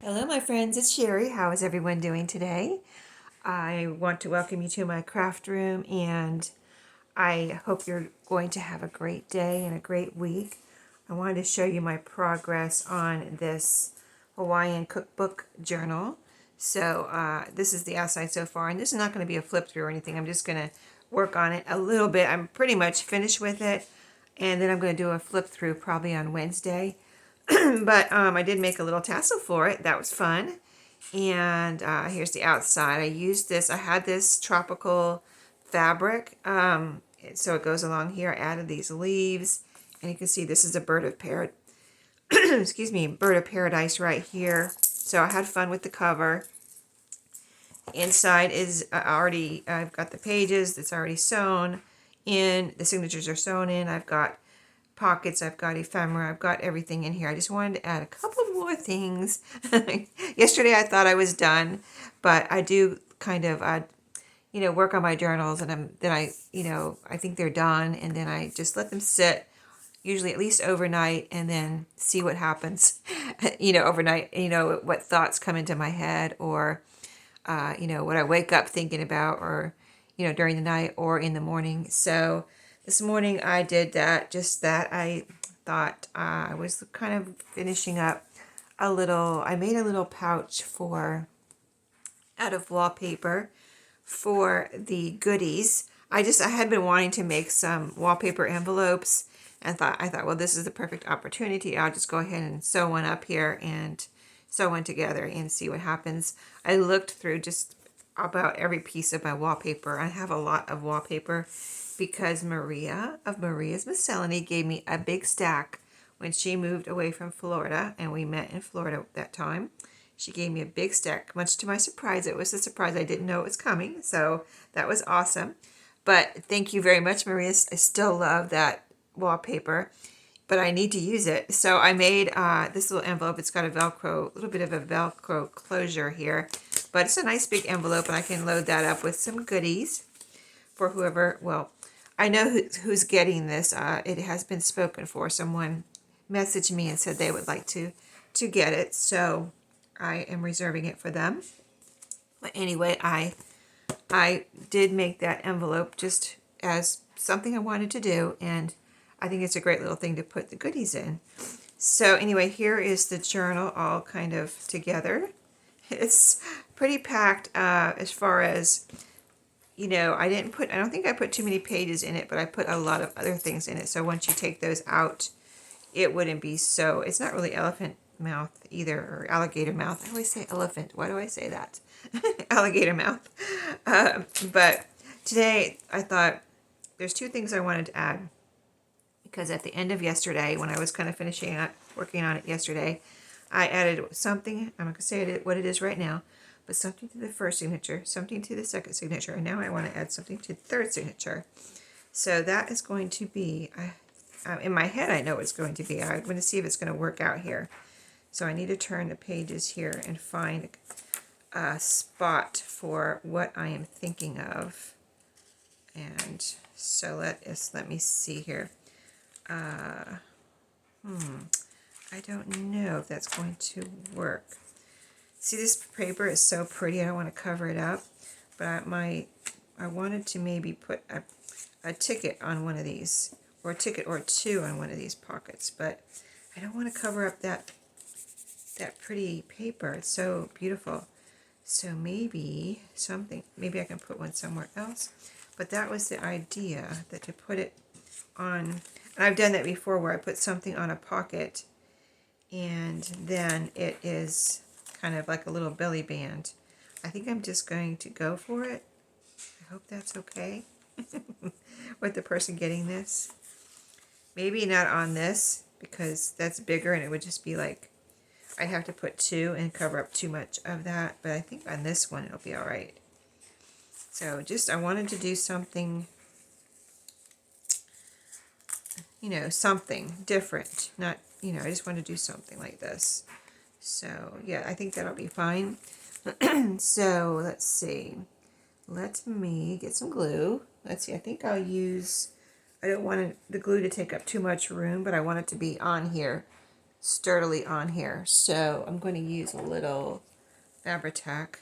Hello, my friends. It's Sheree. How is everyone doing today? I want to welcome you to my craft room, and I hope you're going to have a great day and a great week. I wanted to show you my progress on this Hawaiian cookbook journal. So this is the outside so far, and this is not going to be a flip through or anything. I'm just going to work on it a little bit. I'm pretty much finished with it, and then I'm going to do a flip through probably on Wednesday. But I did make a little tassel for it. That was fun. And here's the outside. I used this. I had this tropical fabric. So it goes along here. I added these leaves. And you can see this is a bird of excuse me, bird of paradise right here. So I had fun with the cover. Inside is I've got the pages that's already sewn in. The signatures are sewn in. I've got pockets, I've got ephemera, I've got everything in here. I just wanted to add a couple more things. Yesterday I thought I was done, but I do kind of work on my journals, and I think they're done, and then I just let them sit, usually at least overnight, and then see what happens. Overnight, what thoughts come into my head, or what I wake up thinking about, or during the night or in the morning. So this morning I did that, just that. I thought I was kind of finishing up I made a little pouch out of wallpaper for the goodies. I had been wanting to make some wallpaper envelopes, and I thought, well, this is the perfect opportunity. I'll just go ahead and sew one up here and sew one together and see what happens. I looked through just about every piece of my wallpaper. I have a lot of wallpaper because Maria of Maria's Miscellany gave me a big stack when she moved away from Florida, and we met in Florida at that time. She gave me a big stack, much to my surprise. It was a surprise. I didn't know it was coming, so that was awesome. But thank you very much, Maria. I still love that wallpaper, but I need to use it. So I made this little envelope. It's got a little bit of a Velcro closure here, but it's a nice big envelope, and I can load that up with some goodies for whoever. Well, I know who's getting this. It has been spoken for. Someone messaged me and said they would like to get it, so I am reserving it for them. But anyway, I did make that envelope just as something I wanted to do, and I think it's a great little thing to put the goodies in. So anyway, here is the journal all kind of together. It's pretty packed as far as, I don't think I put too many pages in it, but I put a lot of other things in it. So once you take those out, it wouldn't be so, it's not really elephant mouth either, or alligator mouth. I always say elephant. Why do I say that? Alligator mouth. But today I thought there's two things I wanted to add, because at the end of yesterday, when I was kind of working on it yesterday, I added something. I'm not going to say what it is right now, but something to the first signature, something to the second signature, and now I want to add something to the third signature. So that is going to be, in my head I know it's going to be. I'm going to see if it's going to work out here. So I need to turn the pages here and find a spot for what I am thinking of. And so let me see here. I don't know if that's going to work. See, this paper is so pretty. I don't want to cover it up, but I wanted to maybe put a ticket on one of these, or a ticket or two on one of these pockets, but I don't want to cover up that pretty paper. It's so beautiful. So maybe I can put one somewhere else. But that was the idea, that to put it on, and I've done that before where I put something on a pocket and then it is kind of like a little belly band. I think I'm just going to go for it. I hope that's okay with the person getting this. Maybe not on this, because that's bigger and it would just be like, I'd have to put two and cover up too much of that, but I think on this one it'll be all right. So I wanted to do something, something different. Not, I just want to do something like this. So yeah, I think that'll be fine. So let's see. Let me get some glue. Let's see, I think I'll use, I don't want the glue to take up too much room, but I want it to be on here sturdily on here. So I'm going to use a little Fabri-Tac,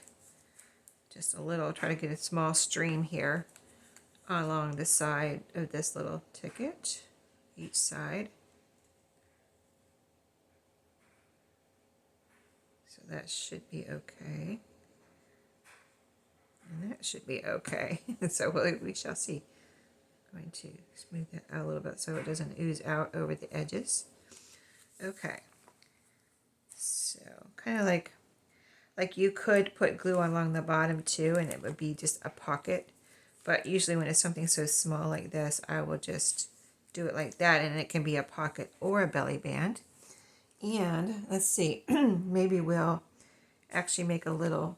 just a little, try to get a small stream here along the side of this little ticket, each side. So that should be okay. And that should be okay. So we shall see. I'm going to smooth that out a little bit so it doesn't ooze out over the edges. Okay. So kind of like you could put glue along the bottom too, and it would be just a pocket. But usually when it's something so small like this, I will just do it like that, and it can be a pocket or a belly band. And let's see, maybe we'll actually make a little,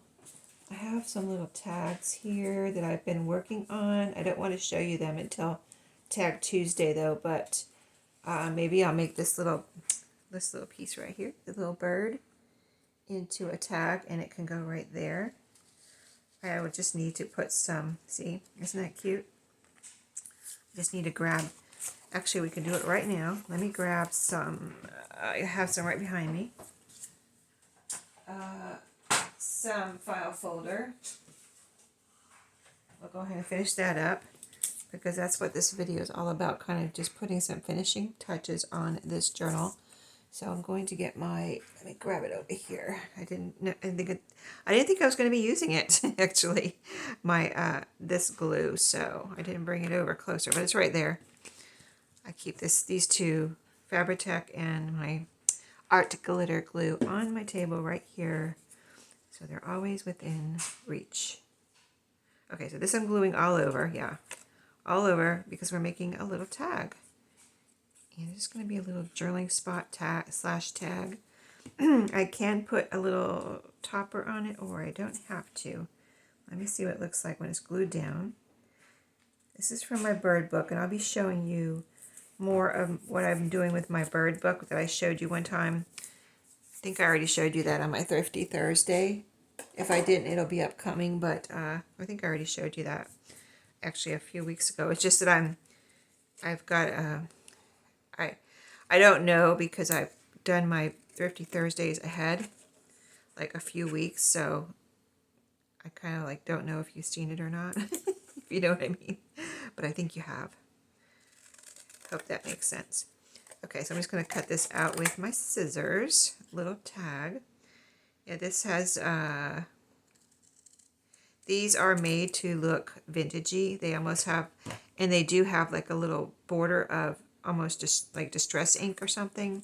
I have some little tags here that I've been working on. I don't want to show you them until Tag Tuesday though, but maybe I'll make this little piece right here, the little bird, into a tag, and it can go right there. I would just need to put some, see, isn't that cute? Just need to grab, actually we can do it right now. Let me grab some, I have some right behind me. Some file folder. We'll go ahead and finish that up because that's what this video is all about, kind of just putting some finishing touches on this journal. So I'm going to get my, let me grab it over here. I didn't think I was going to be using it actually, my this glue, so I didn't bring it over closer, but it's right there. I keep these two, Fabri-Tac and my art glitter glue, on my table right here, so they're always within reach. Okay, so this I'm gluing all over, yeah, all over, because we're making a little tag. And there's going to be a little journaling spot tag / tag. I can put a little topper on it, or I don't have to. Let me see what it looks like when it's glued down. This is from my bird book, and I'll be showing you more of what I'm doing with my bird book that I showed you one time. I think I already showed you that on my Thrifty Thursday. If I didn't, it'll be upcoming, but I think I already showed you that actually a few weeks ago. It's just that I've got I don't know, because I've done my Thrifty Thursdays ahead, like a few weeks, so I kind of like don't know if you've seen it or not, if you know what I mean, but I think you have. Hope that makes sense. Okay, so I'm just going to cut this out with my scissors, little tag. Yeah, this has, these are made to look vintagey. They almost have, and they do have like a little border of almost just like distress ink or something.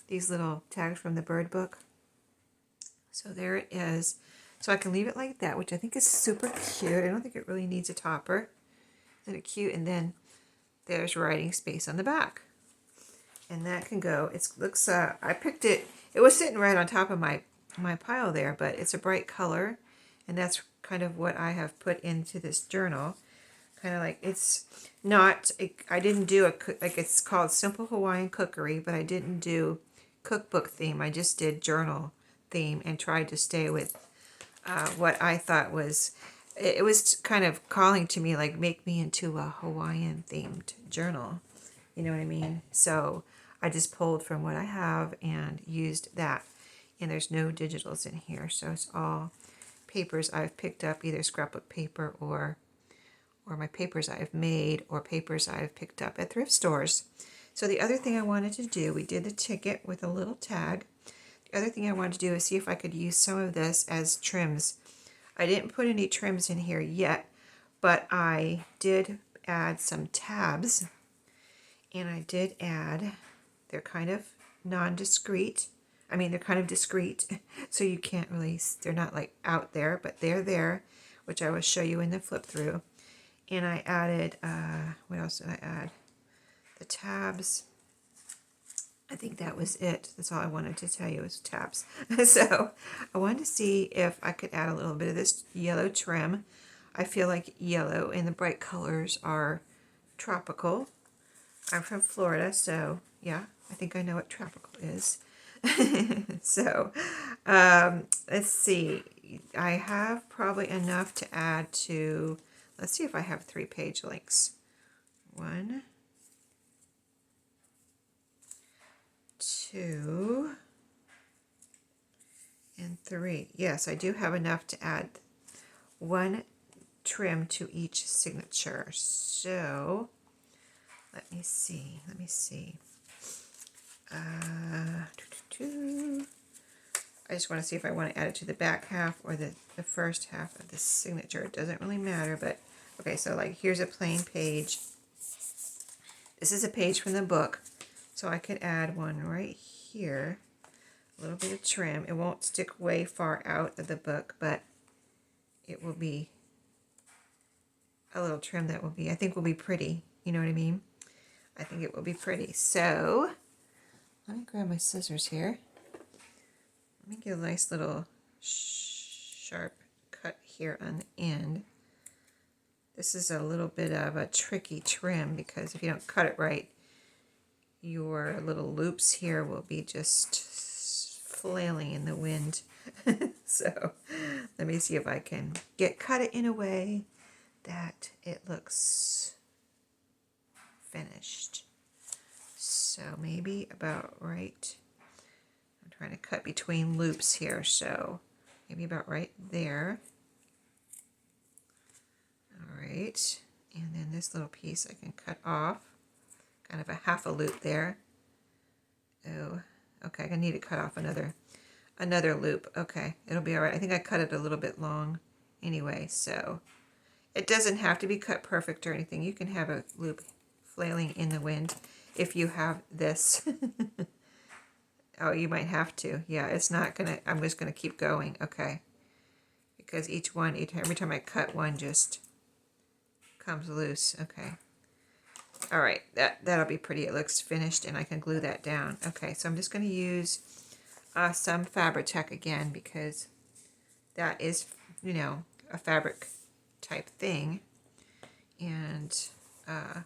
These little tags from the bird book. So there it is. So I can leave it like that, which I think is super cute. I don't think it really needs a topper. Isn't it cute? And then there's writing space on the back. And that can go. It looks, I picked it, it was sitting right on top of my pile there, but it's a bright color. And that's kind of what I have put into this journal. Kind of like, it's not, I didn't do like it's called Simple Hawaiian Cookery, but I didn't do cookbook theme. I just did journal theme and tried to stay with what I thought was, it was kind of calling to me, like, make me into a Hawaiian themed journal. You know what I mean? So I just pulled from what I have and used that. And there's no digitals in here, so it's all papers I've picked up, either scrapbook paper or my papers I've made or papers I've picked up at thrift stores. So the other thing I wanted to do, we did the ticket with a little tag. The other thing I wanted to do is see if I could use some of this as trims. I didn't put any trims in here yet, but I did add some tabs, and I did add, they're kind of non-discreet. I mean, they're kind of discreet, so you can't really, they're not like out there, but they're there, which I will show you in the flip through. And I added, what else did I add? The tabs. I think that was it. That's all I wanted to tell you was tabs. So I wanted to see if I could add a little bit of this yellow trim. I feel like yellow and the bright colors are tropical. I'm from Florida, so yeah, I think I know what tropical is. So let's see. I have probably enough to add to, let's see if I have 3-page links. 1, 2 and 3. Yes, I do have enough to add 1 trim to each signature. So let me see. I just want to see if I want to add it to the back half or the first half of the signature. It doesn't really matter, but okay, so like here's a plain page. This is a page from the book, so I could add one right here. A little bit of trim. It won't stick way far out of the book, but it will be a little trim that will be, I think will be pretty. You know what I mean? I think it will be pretty. So let me grab my scissors here. Let me get a nice little sharp cut here on the end. This is a little bit of a tricky trim because if you don't cut it right, your little loops here will be just flailing in the wind. So let me see if I can cut it in a way that it looks finished. So maybe about right. I'm trying to cut between loops here, so maybe about right there. All right, and then this little piece I can cut off, kind of a half a loop there. Oh, okay, I need to cut off another loop. Okay, it'll be all right. I think I cut it a little bit long anyway, so it doesn't have to be cut perfect or anything. You can have a loop flailing in the wind if you have this. Oh, you might have to. Yeah, it's not gonna, I'm just gonna keep going. Okay, because every time I cut one just comes loose. Okay. All right, that'll be pretty. It looks finished and I can glue that down. Okay, so I'm just going to use some Fabri-Tac again because that is, you know, a fabric type thing. And I'm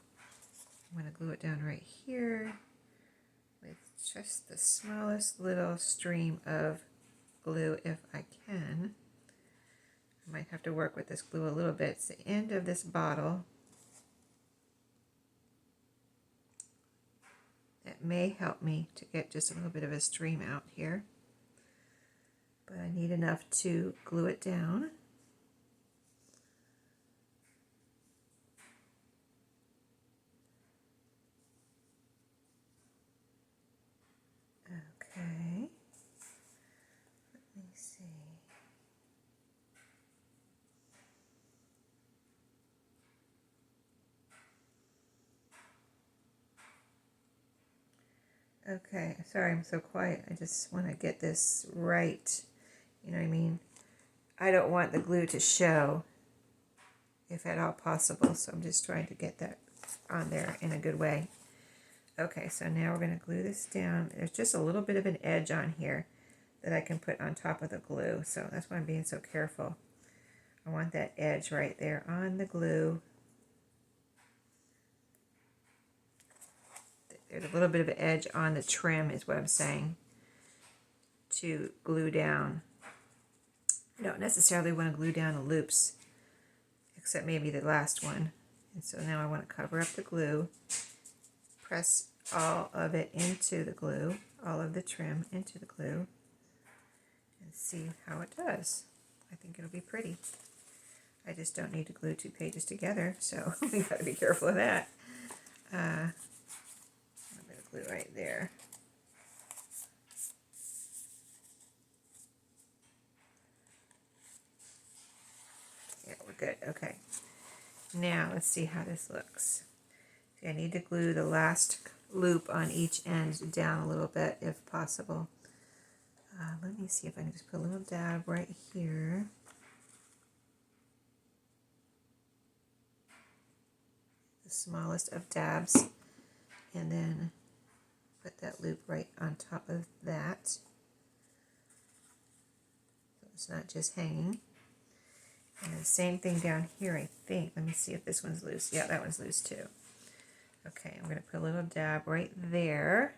going to glue it down right here with just the smallest little stream of glue if I can. I might have to work with this glue a little bit. It's the end of this bottle. That may help me to get just a little bit of a stream out here. But I need enough to glue it down. Okay. Let me see. Okay, sorry I'm so quiet. I just want to get this right. You know what I mean? I don't want the glue to show, if at all possible, so I'm just trying to get that on there in a good way. Okay, so now we're going to glue this down. There's just a little bit of an edge on here that I can put on top of the glue, so that's why I'm being so careful. I want that edge right there on the glue. There's a little bit of an edge on the trim is what I'm saying to glue down. I don't necessarily want to glue down the loops, except maybe the last one. And so now I want to cover up the glue, press all of it into the glue, all of the trim into the glue, and see how it does. I think it'll be pretty. I just don't need to glue 2 pages together, so we got to be careful of that. A bit of glue right there. Yeah, we're good. Okay. Now let's see how this looks. See, I need to glue the last loop on each end down a little bit if possible. Let me see if I can just put a little dab right here. The smallest of dabs. And then put that loop right on top of that. So it's not just hanging. And the same thing down here, I think. Let me see if this one's loose. Yeah, that one's loose too. Okay, I'm going to put a little dab right there.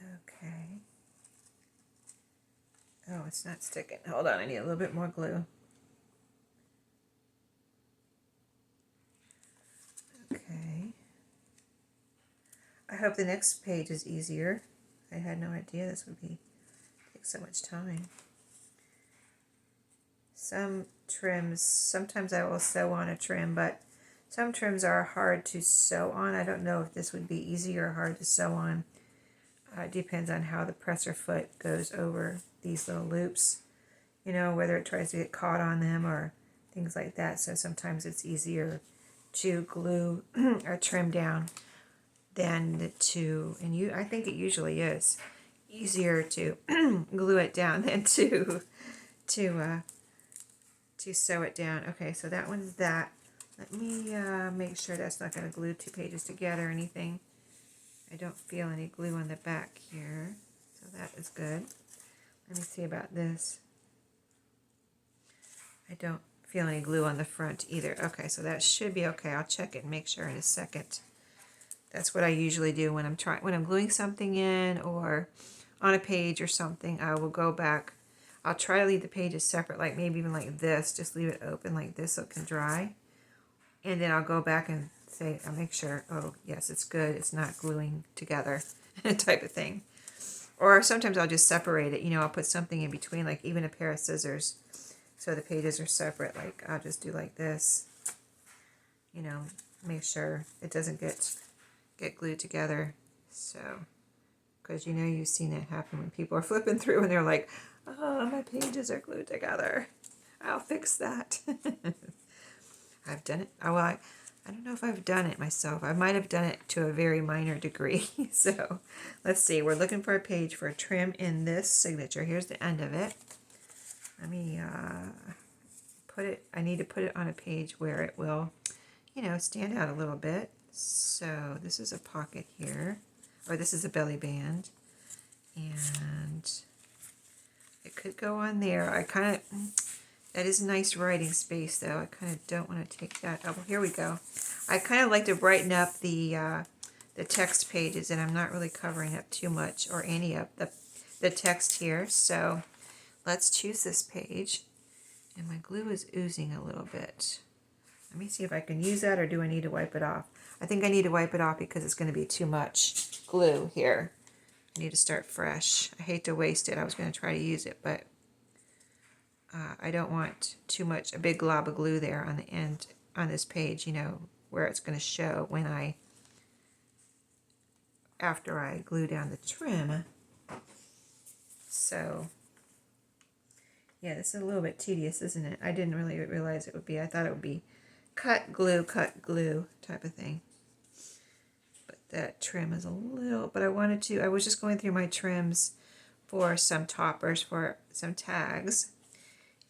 Okay. Oh, it's not sticking. Hold on, I need a little bit more glue. Okay. I hope the next page is easier. I had no idea this would take so much time. Some trims, sometimes I will sew on a trim, but some trims are hard to sew on. I don't know if this would be easy or hard to sew on. It depends on how the presser foot goes over these little loops, you know, whether it tries to get caught on them or things like that. So sometimes it's easier to glue or trim down than to, and I think it usually is easier to glue it down than to sew it down. Okay, so that one's that. Let me make sure that's not going to glue two pages together or anything. I don't feel any glue on the back here, so that is good. Let me see about this. I don't feel any glue on the front either. Okay, so that should be okay. I'll check it and make sure in a second. That's what I usually do when I'm gluing something in or on a page or something. I will go back. I'll try to leave the pages separate, like maybe even like this. Just leave it open like this so it can dry. And then I'll go back and say, I'll make sure, oh yes, it's good. It's not gluing together type of thing. Or sometimes I'll just separate it. You know, I'll put something in between, like even a pair of scissors. So the pages are separate. Like I'll just do like this. You know, make sure it doesn't get glued together. So, because you know you've seen that happen when people are flipping through and they're like, oh, my pages are glued together. I'll fix that. I've done it. Oh, well, I don't know if I've done it myself. I might have done it to a very minor degree. So let's see. We're looking for a page for a trim in this signature. Here's the end of it. Let me put it. I need to put it on a page where it will, you know, stand out a little bit. So this is a pocket here, or this is a belly band, and it could go on there. That is a nice writing space though. I kind of don't want to take that. Oh, well, here we go. I kind of like to brighten up the text pages, and I'm not really covering up too much or any of the text here. So let's choose this page, and my glue is oozing a little bit. Let me see if I can use that, or do I need to wipe it off? I think I need to wipe it off because it's going to be too much glue here. I need to start fresh. I hate to waste it. I was going to try to use it, but I don't want too much, a big glob of glue there on the end on this page, you know, where it's going to show when after I glue down the trim. So, yeah, this is a little bit tedious, isn't it? I didn't really realize it would be. I thought it would be cut, glue type of thing. But that trim is a little, but I was just going through my trims for some toppers, for some tags.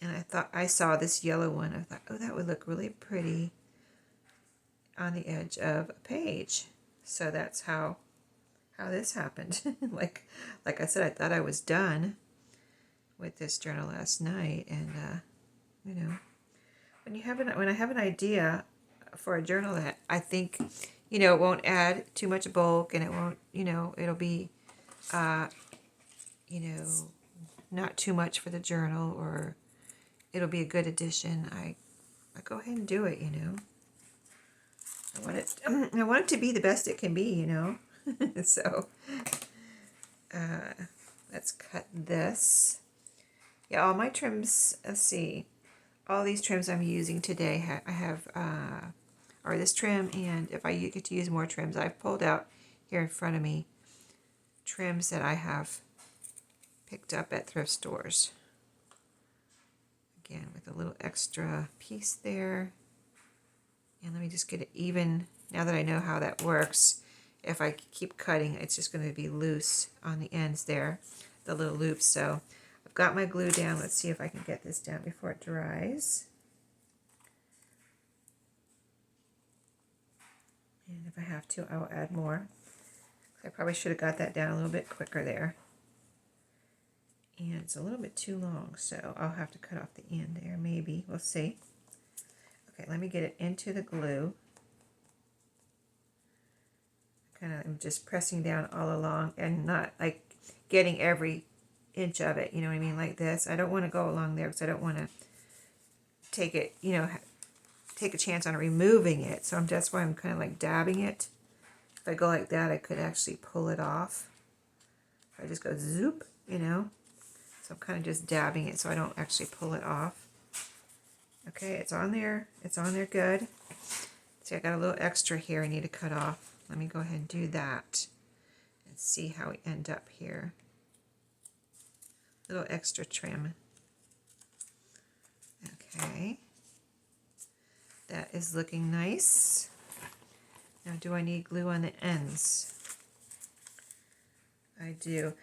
And I saw this yellow one. I thought, oh, that would look really pretty on the edge of a page. So that's how this happened. like I said, I thought I was done with this journal last night, and you know, when I have an idea for a journal that I think, you know, it won't add too much bulk, and it won't, you know, it'll be, you know, not too much for the journal, or it'll be a good addition. I go ahead and do it, you know. I want it to be the best it can be, you know. So let's cut this. Yeah, all my trims, let's see. All these trims I'm using today, I have are this trim, and if I get to use more trims, I've pulled out here in front of me trims that I have picked up at thrift stores. Again, with a little extra piece there. And let me just get it even. Now that I know how that works, if I keep cutting, it's just going to be loose on the ends there, the little loops. So I've got my glue down. Let's see if I can get this down before it dries. And if I have to, I'll add more. I probably should have got that down a little bit quicker there. And it's a little bit too long, so I'll have to cut off the end there, maybe. We'll see. Okay, let me get it into the glue. I'm just pressing down all along and not like getting every inch of it, you know what I mean, like this. I don't want to go along there because I don't want to take it, you know, take a chance on removing it. So that's why I'm kind of like dabbing it. If I go like that, I could actually pull it off. If I just go zoop, you know. So I'm kind of just dabbing it so I don't actually pull it off. Okay, it's on there. It's on there good. See, I got a little extra here I need to cut off. Let me go ahead and do that and see how we end up here. Little extra trim. Okay. That is looking nice. Now, do I need glue on the ends? I do.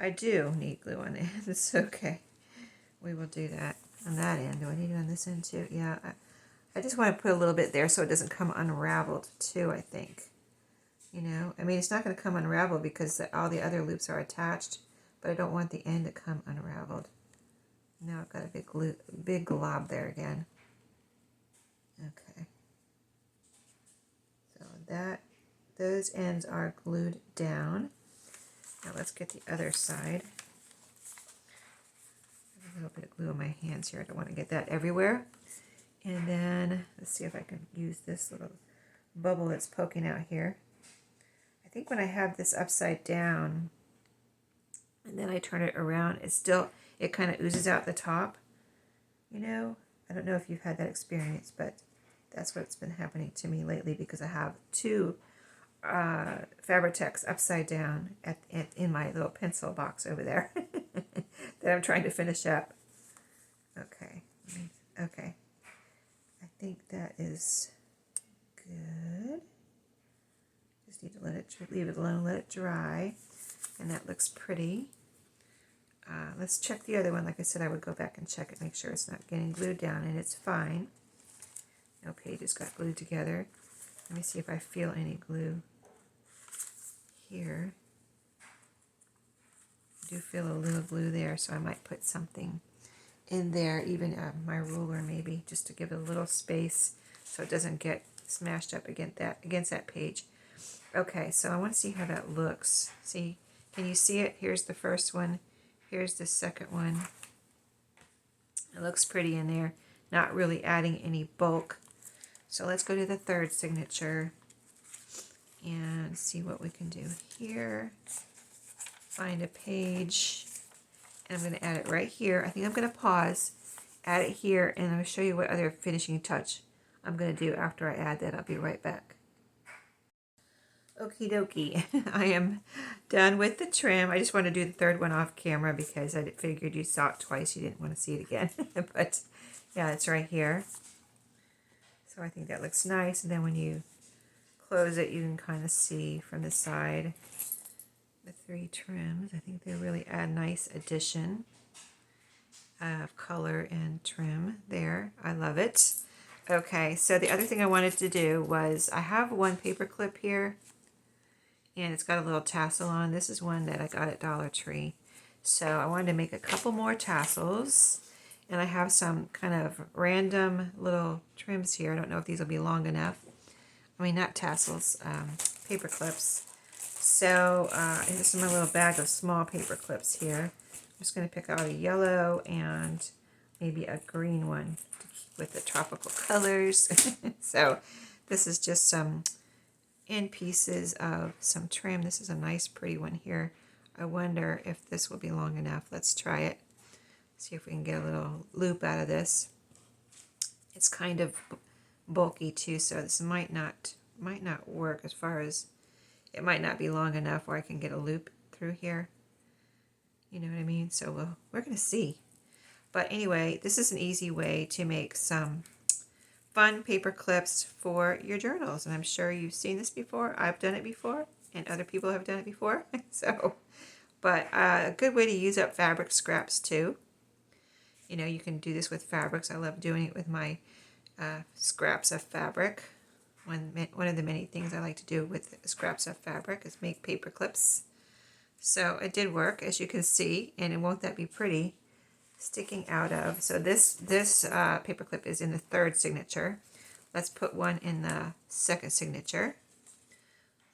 I do need glue on the ends. Okay. We will do that on that end. Do I need it on this end too? Yeah. I just want to put a little bit there so it doesn't come unraveled too, I think. You know, I mean, it's not going to come unraveled because all the other loops are attached, but I don't want the end to come unraveled. Now I've got a big glob there again. Okay. So those ends are glued down. Now let's get the other side. A little bit of glue on my hands here. I don't want to get that everywhere. And then let's see if I can use this little bubble that's poking out here. I think when I have this upside down and then I turn it around, it kind of oozes out the top. You know, I don't know if you've had that experience, but that's what's been happening to me lately because I have two Fabri-Tex upside down in my little pencil box over there that I'm trying to finish up. Okay. Okay. I think that is good. Just need to leave it alone, let it dry, and that looks pretty. Let's check the other one. Like I said, I would go back and check it, make sure it's not getting glued down, and it's fine. No pages got glued together. Let me see if I feel any glue here. I do feel a little glue there, so I might put something in there, even my ruler maybe, just to give it a little space so it doesn't get smashed up against that page. Okay, so I want to see how that looks. See, can you see it? Here's the first one. Here's the second one. It looks pretty in there, not really adding any bulk. So let's go to the third signature and see what we can do here. Find a page, and I'm going to add it right here. I think I'm going to pause, add it here, and I'll show you what other finishing touch I'm going to do after I add that. I'll be right back. Okie dokie, I am done with the trim. I just want to do the third one off camera because I figured you saw it twice. You didn't want to see it again. But yeah, it's right here. So I think that looks nice. And then when you close it, you can kind of see from the side the three trims. I think they really add nice addition of color and trim there. I love it. Okay, so the other thing I wanted to do was I have one paper clip here, and it's got a little tassel on. This is one that I got at Dollar Tree. So I wanted to make a couple more tassels, and I have some kind of random little trims here. I don't know if these will be long enough. I mean, not tassels, paper clips. So this is my little bag of small paper clips here. I'm just going to pick out a yellow and maybe a green one with the tropical colors. So this is just some end pieces of some trim. This is a nice pretty one here. I wonder if this will be long enough. Let's try it. See if we can get a little loop out of this. It's kind of bulky too, so this might not work as far as it might not be long enough where I can get a loop through here. You know what I mean? So we're going to see. But anyway, this is an easy way to make some fun paper clips for your journals, and I'm sure you've seen this before. I've done it before, and other people have done it before. But a good way to use up fabric scraps too. You know, you can do this with fabrics. I love doing it with my scraps of fabric. One of the many things I like to do with scraps of fabric is make paper clips. So it did work, as you can see, and won't that be pretty? Sticking out of. So this paper clip is in the third signature. Let's put one in the second signature.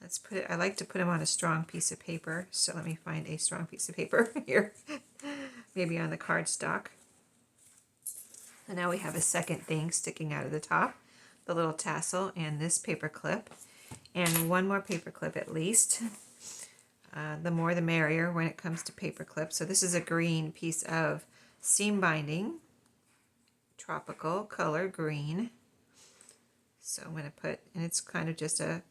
Let's put it, I like to put them on a strong piece of paper. So let me find a strong piece of paper here. Maybe on the cardstock. And now we have a second thing sticking out of the top. The little tassel and this paper clip. And one more paper clip at least. The more the merrier when it comes to paper clips. So this is a green piece of seam binding. Tropical color green. So I'm going to put, and it's kind of just a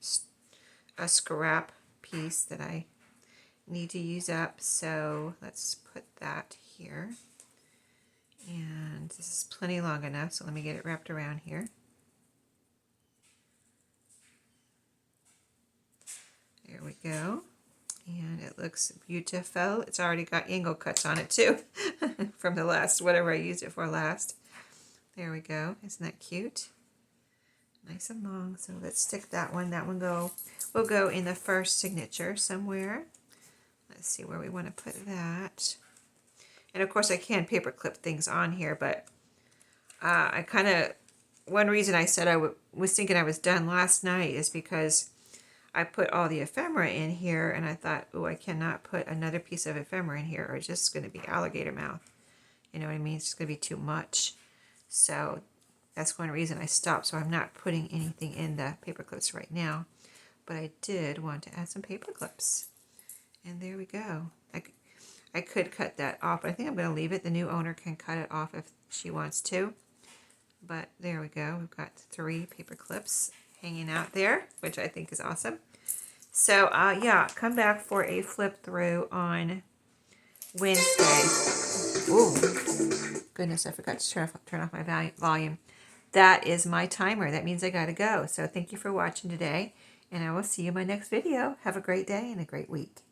scrap piece that I need to use up. So let's put that here. And this is plenty long enough, so let me get it wrapped around here. There we go. And it looks beautiful. It's already got angle cuts on it too from the last, whatever I used it for last. There we go. Isn't that cute? Nice and long. So let's stick that one. That one will go in the first signature somewhere. Let's see where we want to put that. And of course I can paper clip things on here, but I kind of, one reason I said I was thinking I was done last night is because I put all the ephemera in here and I thought, oh, I cannot put another piece of ephemera in here or it's just going to be alligator mouth. You know what I mean? It's just going to be too much. So that's one reason I stopped. So I'm not putting anything in the paper clips right now. But I did want to add some paper clips. And there we go. I could cut that off, but I think I'm going to leave it. The new owner can cut it off if she wants to. But there we go. We've got 3 paper clips hanging out there, which I think is awesome. So, yeah, come back for a flip through on Wednesday. Ooh, goodness, I forgot to turn off my volume. That is my timer. That means I got to go. So thank you for watching today, and I will see you in my next video. Have a great day and a great week.